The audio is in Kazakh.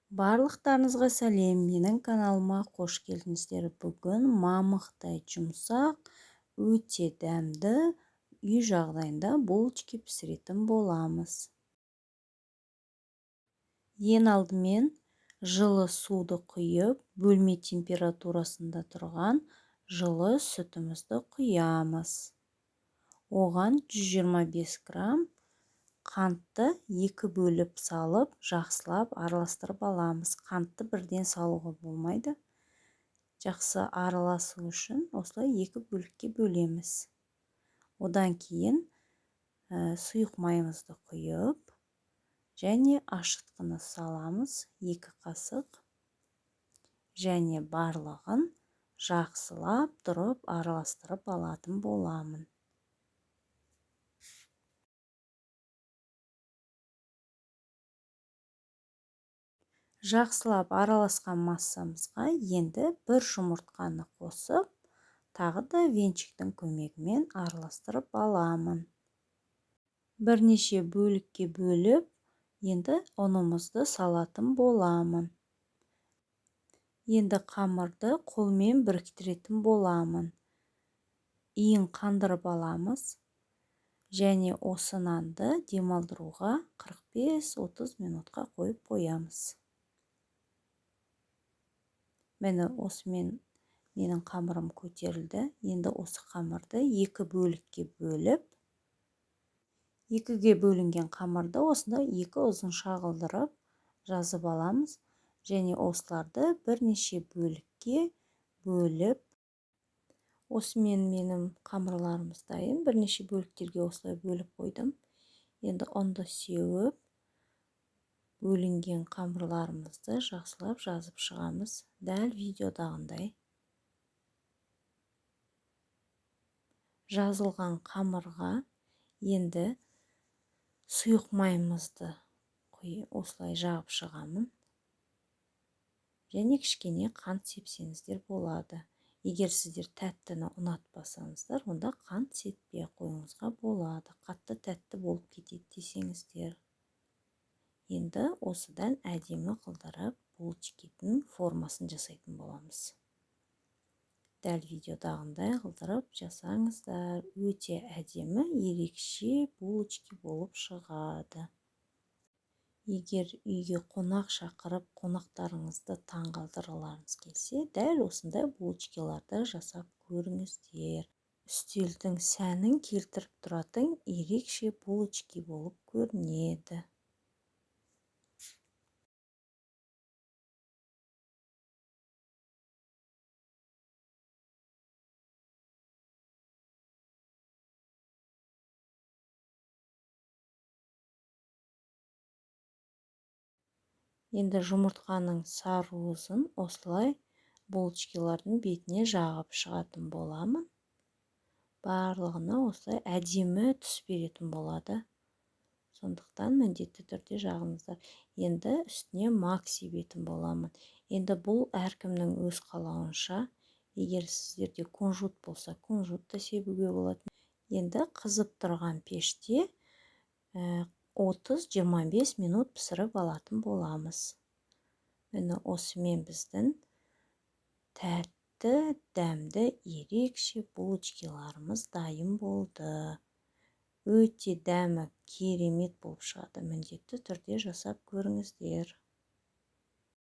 Барлықтарыңызға сәлем, менің каналыма қош келдіңіздер. Бүгін мамықтай жұмсақ, өте дәмді үй жағдайында булочки пісіретін боламыз. Ең алдымен жылы суды құйып, бөлме температурасында тұрған жылы сүтімізді құямыз. Оған 125 грамм қантты екі бөліп салып, жақсылап араластырып аламыз. Қантты бірден салуға болмайды. Жақсы араласу үшін осылай екі бөлікке бөлеміз. Одан кейін сұйық майымызды құйып, және ашытқыны саламыз, 2 қасық. Және барлығын жақсылап тұрып араластырып алатын боламын. Жақсылап араласқан массамызға енді бір жұмыртқаны қосып, тағы да венчиктің көмегімен араластырып аламын. Бірнеше бөлікке бөліп, енді ұнымызды салатын боламын. Енді қамырды қолмен біріктіретін боламын. Иін қандырып аламыз. Және осы нанды демалдыруға 45-30 минутқа қойып қоямыз. Мені осымен менің қамырым көтерілді. Енді осы қамырды екі бөлікке бөліп, екіге бөлінген қамырды осында екі ұзынша қылдырып жазып аламыз. Және осыларды бірнеше бөлікке бөліп, осымен менің қамырларымыз дайын. Бірнеше бөліктерге осылай бөліп қойдым. Енді ұнды сеуіп, бөлінген қамырларымызды жақсылап жазып шығамыз. Дәл видеодағындай. Жазылған қамырға енді сұйық майымызды осылай жағып шығамын. Және кішкене қант сепсеңіздер болады. Егер сіздер тәттіні ұнатпасаңыздар, онда қант сеппей қойыңызға болады. Қатты тәтті болып кетеді десеңіздер. Енді осыдан әдемі қылдырып булочкидің формасын жасайтын боламыз. Дәл видеодағындай қылдырып жасаңыздар, өте әдемі, ерекше булочки болып шығады. Егер үйге қонақ шақырып, қонақтарыңызды таңғалдырғыларыңыз келсе, дәл осындай булочкиларды жасап көріңіздер. Үстелдің сәнін келтіріп тұратын ерекше булочки болып көрінеді. Енді жұмыртқаның сарыуызын осылай булочкилардың бетіне жағып шығатын боламын. Барлығына осылай әдемі түс беретін болады. Сондықтан міндетті түрде жағыңыздар. Енді үстіне мак себетін боламын. Енді бұл әркімнің өз қалауынша. Егер сіздерде кунжут болса, кунжут та себуге болады. Енді қызып тұрған пеште 30-25 минут пісіріп алатын боламыз. Мені осымен біздің тәтті, дәмді, ерекше булочкиларымыз дайын болды. Өте дәмі керемет болып шығады. Міндетті түрде жасап көріңіздер.